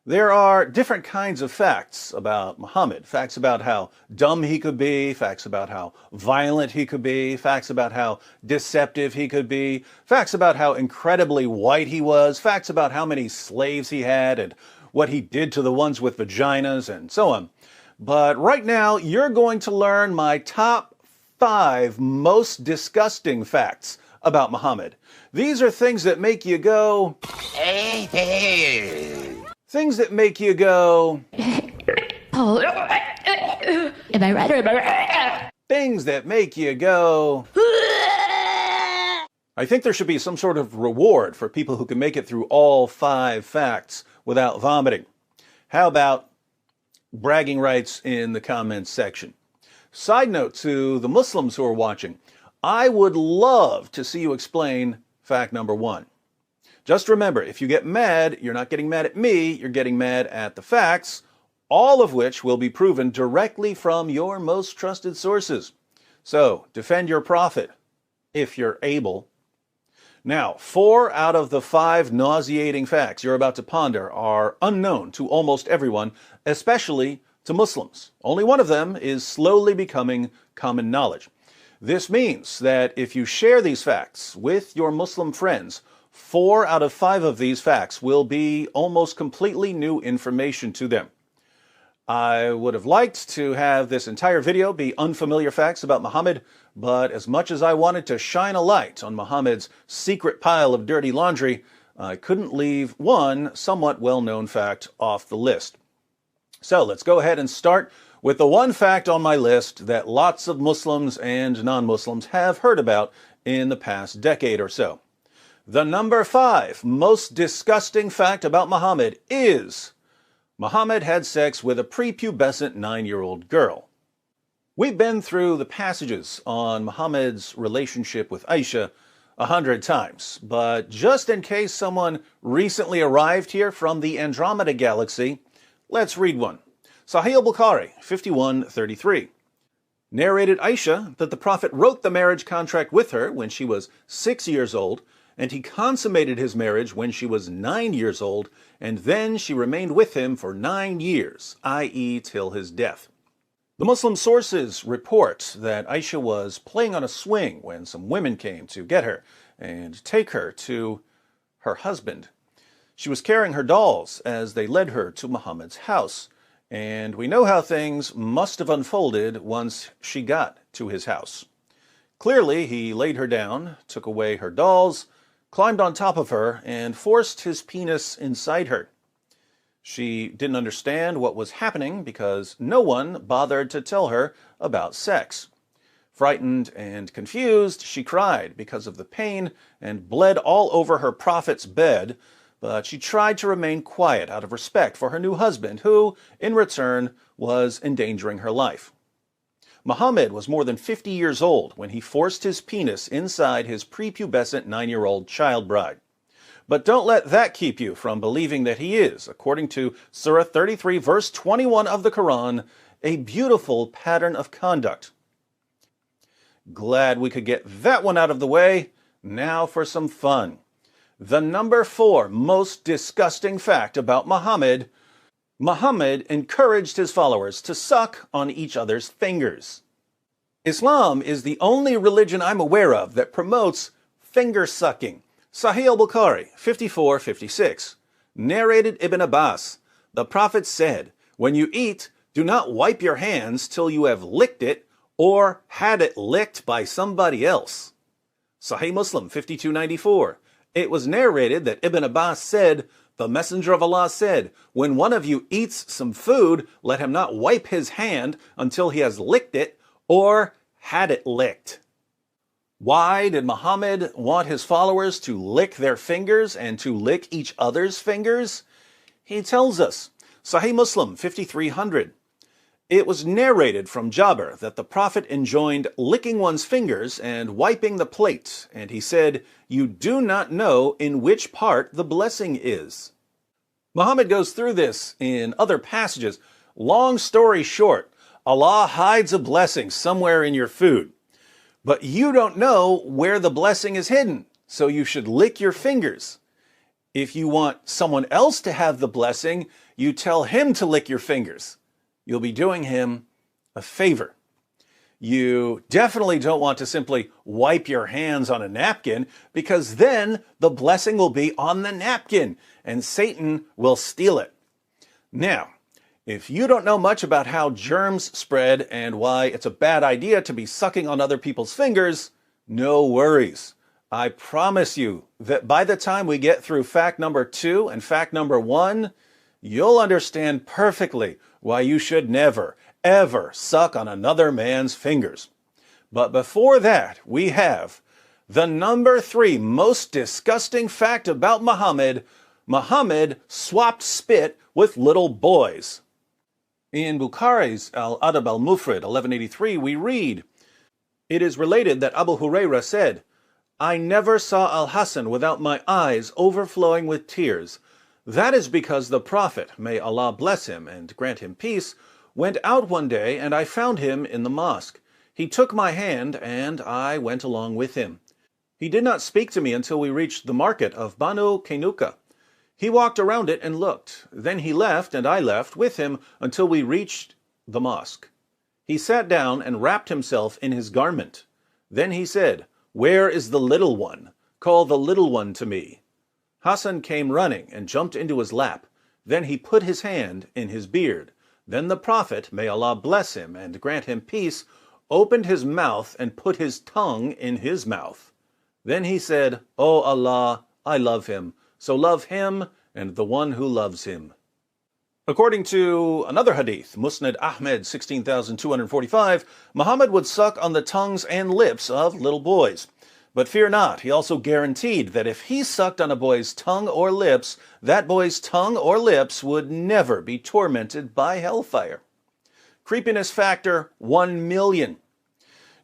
There are different kinds of facts about Muhammad. Facts about how dumb he could be, facts about how violent he could be, facts about how deceptive he could be, facts about how incredibly white he was, facts about how many slaves he had and what he did to the ones with vaginas and so on. But right now, you're going to learn my top 5 most disgusting facts about Muhammad. These are things that make you go... Things that make you go... Oh, am I right or am I right? Things that make you go... I think there should be some sort of reward for people who can make it through all 5 facts without vomiting. How about bragging rights in the comments section? Side note to the Muslims who are watching, I would love to see you explain fact number 1. Just remember, if you get mad, you're not getting mad at me, you're getting mad at the facts, all of which will be proven directly from your most trusted sources. So, defend your prophet, if you're able. Now, 4 out of the 5 nauseating facts you're about to ponder are unknown to almost everyone, especially to Muslims. Only one of them is slowly becoming common knowledge. This means that if you share these facts with your Muslim friends, 4 out of 5 of these facts will be almost completely new information to them. I would have liked to have this entire video be unfamiliar facts about Muhammad, but as much as I wanted to shine a light on Muhammad's secret pile of dirty laundry, I couldn't leave one somewhat well-known fact off the list. So let's go ahead and start with the one fact on my list that lots of Muslims and non-Muslims have heard about in the past decade or so. The number 5 most disgusting fact about Muhammad is Muhammad had sex with a prepubescent 9-year-old girl. We've been through the passages on Muhammad's relationship with Aisha 100 times, but just in case someone recently arrived here from the Andromeda Galaxy, let's read one. Sahih al-Bukhari, 5133. Narrated Aisha that the Prophet wrote the marriage contract with her when she was 6 years old, and he consummated his marriage when she was 9 years old, and then she remained with him for 9 years, i.e. till his death. The Muslim sources report that Aisha was playing on a swing when some women came to get her and take her to her husband. She was carrying her dolls as they led her to Muhammad's house, and we know how things must have unfolded once she got to his house. Clearly, he laid her down, took away her dolls, climbed on top of her, and forced his penis inside her. She didn't understand what was happening because no one bothered to tell her about sex. Frightened and confused, she cried because of the pain and bled all over her prophet's bed, but she tried to remain quiet out of respect for her new husband, who, in return, was endangering her life. Muhammad was more than 50 years old when he forced his penis inside his prepubescent 9-year-old child bride. But don't let that keep you from believing that he is, according to Surah 33, verse 21 of the Quran, a beautiful pattern of conduct. Glad we could get that one out of the way. Now for some fun. The number 4 most disgusting fact about Muhammad: Muhammad encouraged his followers to suck on each other's fingers. Islam is the only religion I'm aware of that promotes finger sucking. Sahih al-Bukhari, 5456. Narrated Ibn Abbas, the Prophet said, "When you eat, do not wipe your hands till you have licked it or had it licked by somebody else." Sahih Muslim, 5294. It was narrated that Ibn Abbas said, The Messenger of Allah said, when one of you eats some food, let him not wipe his hand until he has licked it or had it licked. Why did Muhammad want his followers to lick their fingers and to lick each other's fingers? He tells us, Sahih Muslim 5300. It was narrated from Jabir that the Prophet enjoined licking one's fingers and wiping the plate, and he said, you do not know in which part the blessing is. Muhammad goes through this in other passages. Long story short, Allah hides a blessing somewhere in your food, but you don't know where the blessing is hidden, so you should lick your fingers. If you want someone else to have the blessing, you tell him to lick your fingers. You'll be doing him a favor. You definitely don't want to simply wipe your hands on a napkin, because then the blessing will be on the napkin and Satan will steal it. Now, if you don't know much about how germs spread and why it's a bad idea to be sucking on other people's fingers, no worries. I promise you that by the time we get through fact number 2 and fact number 1, you'll understand perfectly why you should never, ever suck on another man's fingers. But before that, we have the number 3 most disgusting fact about Muhammad. Muhammad swapped spit with little boys. In Bukhari's Al-Adab al-Mufrad, 1183, we read, it is related that Abu Hurairah said, I never saw Al-Hasan without my eyes overflowing with tears. That is because the Prophet, may Allah bless him and grant him peace, went out one day and I found him in the mosque. He took my hand and I went along with him. He did not speak to me until we reached the market of Banu Kainuka. He walked around it and looked. Then he left and I left with him until we reached the mosque. He sat down and wrapped himself in his garment. Then he said, where is the little one? Call the little one to me. Hassan came running and jumped into his lap. Then he put his hand in his beard. Then the Prophet, may Allah bless him and grant him peace, opened his mouth and put his tongue in his mouth. Then he said, O Allah, I love him, so love him and the one who loves him. According to another hadith, Musnad Ahmed 16245, Muhammad would suck on the tongues and lips of little boys. But fear not, he also guaranteed that if he sucked on a boy's tongue or lips, that boy's tongue or lips would never be tormented by hellfire. Creepiness factor, 1 million.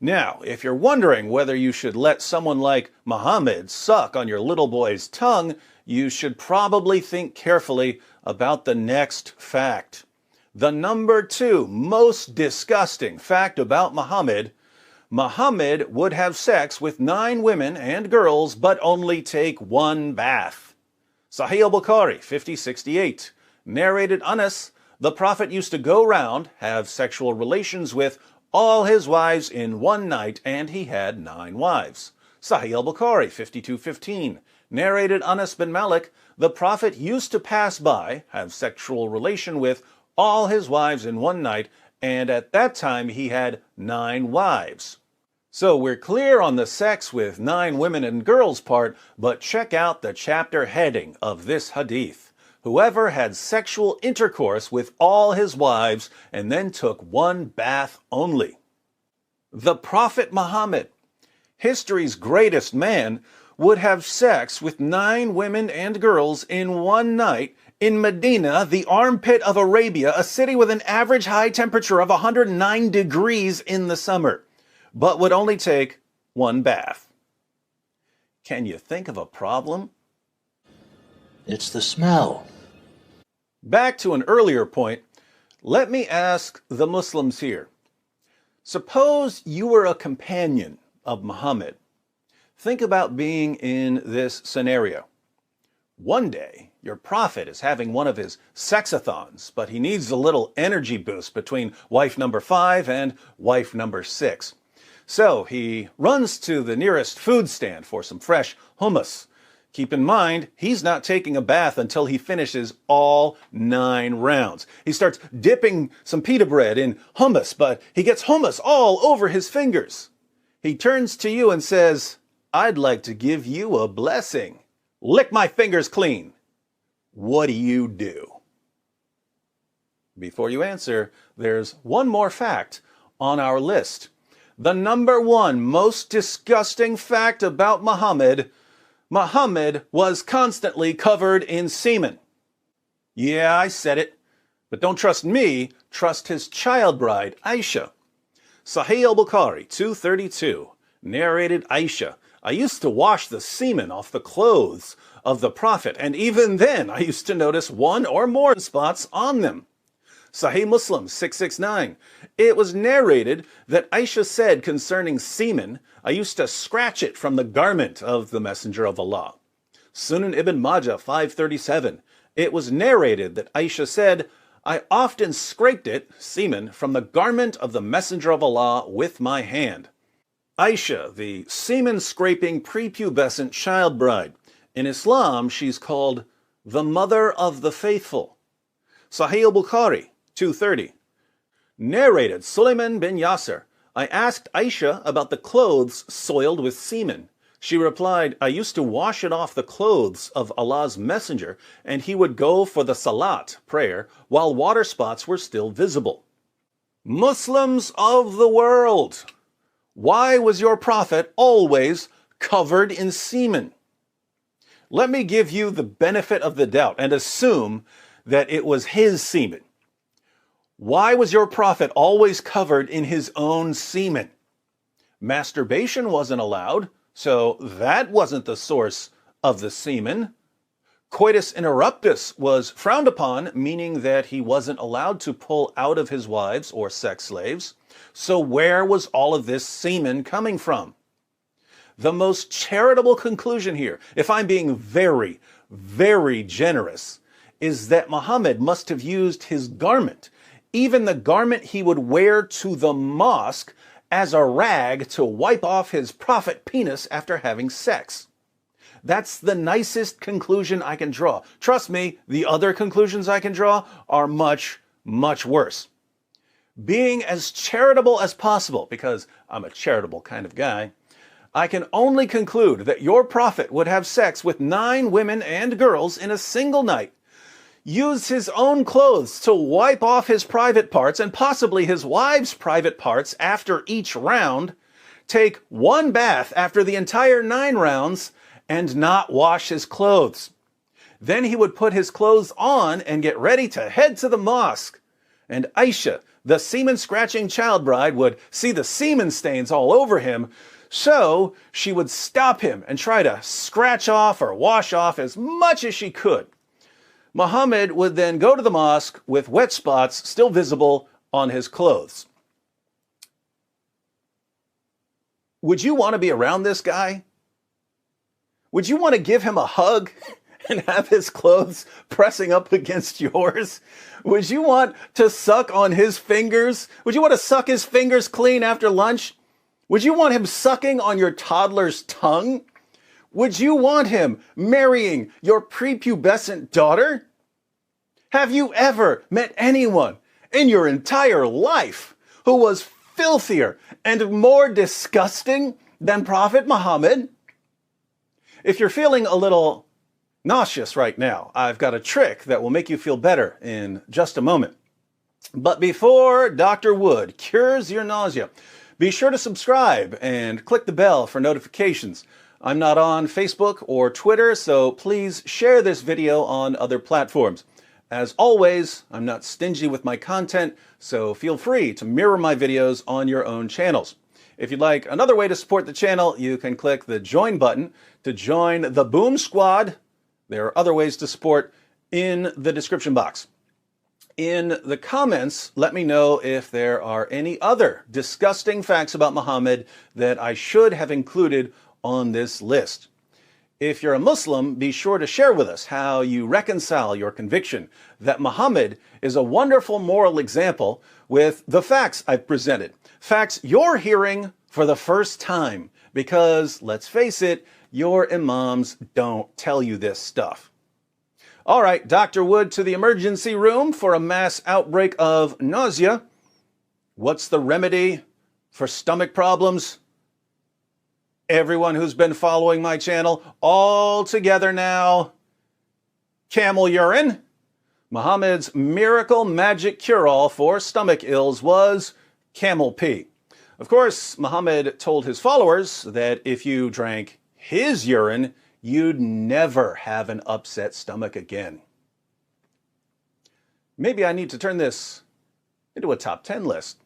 Now, if you're wondering whether you should let someone like Muhammad suck on your little boy's tongue, you should probably think carefully about the next fact. The number 2 most disgusting fact about Muhammad: Muhammad would have sex with 9 women and girls, but only take 1 bath. Sahih al-Bukhari 5068. Narrated Anas, the Prophet used to go round, have sexual relations with all his wives in one night, and he had 9 wives. Sahih al-Bukhari 5215. Narrated Anas bin Malik, the Prophet used to pass by, have sexual relation with all his wives in one night, and at that time he had 9 wives. So we're clear on the sex with 9 women and girls part, but check out the chapter heading of this hadith. Whoever had sexual intercourse with all his wives and then took 1 bath only. The Prophet Muhammad, history's greatest man, would have sex with 9 women and girls in one night in Medina, the armpit of Arabia, a city with an average high temperature of 109 degrees in the summer, but would only take 1 bath. Can you think of a problem? It's the smell. Back to an earlier point, let me ask the Muslims here. Suppose you were a companion of Muhammad. Think about being in this scenario. One day, your prophet is having one of his sexathons, but he needs a little energy boost between wife number 5 and wife number 6. So he runs to the nearest food stand for some fresh hummus. Keep in mind, he's not taking a bath until he finishes all 9 rounds. He starts dipping some pita bread in hummus, but he gets hummus all over his fingers. He turns to you and says, I'd like to give you a blessing. Lick my fingers clean. what do you do? Before you answer, there's one more fact on our list. The number one most disgusting fact about Muhammad: Muhammad was constantly covered in semen. Yeah, I said it. But don't trust me, trust his child bride, Aisha. Sahih al-Bukhari 232, narrated Aisha, I used to wash the semen off the clothes of the Prophet, and even then I used to notice one or more spots on them. Sahih Muslim 669, it was narrated that Aisha said concerning semen, I used to scratch it from the garment of the Messenger of Allah. Sunan Ibn Majah 537, it was narrated that Aisha said, I often scraped it, semen, from the garment of the Messenger of Allah with my hand. Aisha, the semen-scraping prepubescent child bride. In Islam, she's called the mother of the faithful. Sahih al-Bukhari 230. Narrated Sulaiman bin Yasser, I asked Aisha about the clothes soiled with semen. She replied, I used to wash it off the clothes of Allah's messenger, and he would go for the salat, prayer, while water spots were still visible. Muslims of the world, why was your prophet always covered in semen? Let me give you the benefit of the doubt and assume that it was his semen. Why was your prophet always covered in his own semen? Masturbation wasn't allowed, so that wasn't the source of the semen. Coitus interruptus was frowned upon, meaning that he wasn't allowed to pull out of his wives or sex slaves. So where was all of this semen coming from? The most charitable conclusion here, if I'm being very, very generous, is that Muhammad must have used his garment, even the garment he would wear to the mosque, as a rag to wipe off his prophet penis after having sex. That's the nicest conclusion I can draw. Trust me, the other conclusions I can draw are much, much worse. Being as charitable as possible, because I'm a charitable kind of guy, I can only conclude that your prophet would have sex with 9 women and girls in a single night, use his own clothes to wipe off his private parts and possibly his wife's private parts after each round, take 1 bath after the entire 9 rounds, and not wash his clothes. Then he would put his clothes on and get ready to head to the mosque. And Aisha, the semen-scratching child bride, would see the semen stains all over him, so she would stop him and try to scratch off or wash off as much as she could. Muhammad would then go to the mosque with wet spots still visible on his clothes. Would you want to be around this guy? Would you want to give him a hug and have his clothes pressing up against yours? Would you want to suck on his fingers? Would you want to suck his fingers clean after lunch? Would you want him sucking on your toddler's tongue? Would you want him marrying your prepubescent daughter? Have you ever met anyone in your entire life who was filthier and more disgusting than Prophet Muhammad? If you're feeling a little nauseous right now, I've got a trick that will make you feel better in just a moment. But before Dr. Wood cures your nausea, be sure to subscribe and click the bell for notifications. I'm not on Facebook or Twitter, so please share this video on other platforms. As always, I'm not stingy with my content, so feel free to mirror my videos on your own channels. If you'd like another way to support the channel, you can click the join button to join the Boom Squad. There are other ways to support in the description box. In the comments, let me know if there are any other disgusting facts about Muhammad that I should have included on this list. If you're a Muslim, be sure to share with us how you reconcile your conviction that Muhammad is a wonderful moral example with the facts I've presented. Facts you're hearing for the first time, because, let's face it, your imams don't tell you this stuff. All right, Dr. Wood to the emergency room for a mass outbreak of nausea. What's the remedy for stomach problems? Everyone who's been following my channel, all together now. camel urine. Muhammad's miracle magic cure-all for stomach ills was camel pee. Of course, Muhammad told his followers that if you drank his urine, you'd never have an upset stomach again. Maybe I need to turn this into a top 10 list.